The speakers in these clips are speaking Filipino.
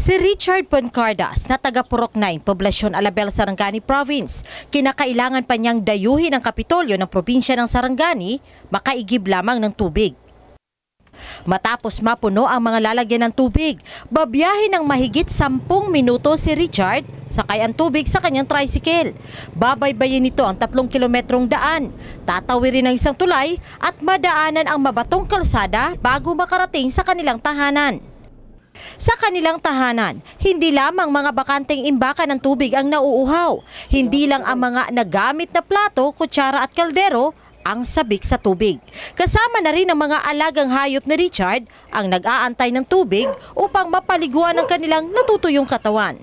Si Richard Poncardas na taga Purok 9, Poblasyon Alabel, Sarangani Province, kinakailangan pa niyang dayuhin ang Kapitolyo ng probinsya ng Sarangani, makaigib lamang ng tubig. Matapos mapuno ang mga lalagyan ng tubig, babiyahe ng mahigit 10 minuto si Richard, sakay ang tubig sa kanyang tricycle. Babaybayin nito ang 3 kilometrong daan, tatawirin ang isang tulay at madaanan ang mabatong kalsada bago makarating sa kanilang tahanan. Sa kanilang tahanan, hindi lamang mga bakanteng imbakan ng tubig ang nauuhaw. Hindi lang ang mga nagamit na plato, kutsara at kaldero ang sabik sa tubig. Kasama na rin ang mga alagang hayop ni Richard ang nag-aantay ng tubig upang mapaliguan ang kanilang natutuyong katawan.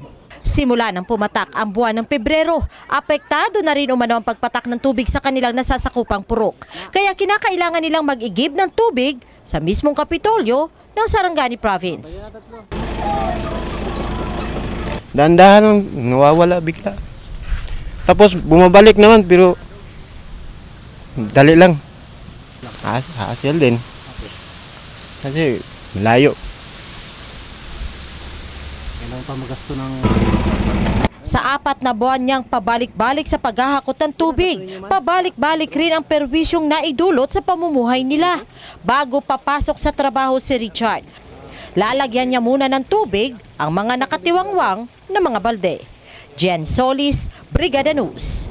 Simula nang pumatak ang buwan ng Pebrero, apektado na rin umano ang pagpatak ng tubig sa kanilang nasasakupang purok. Kaya kinakailangan nilang mag-igib ng tubig sa mismong Kapitolyo ng Sarangani Province. Dahan-dahan nawawala bigla. Tapos bumabalik naman pero dali lang. Hassle din. Kasi malayo. Kailangan pa magasto ng... Sa 4 na buwan niyang pabalik-balik sa paghahakot ng tubig, pabalik-balik rin ang perwisyong naidulot sa pamumuhay nila. Bago papasok sa trabaho si Richard, lalagyan niya muna ng tubig ang mga nakatiwangwang na mga balde. Jen Solis, Brigada News.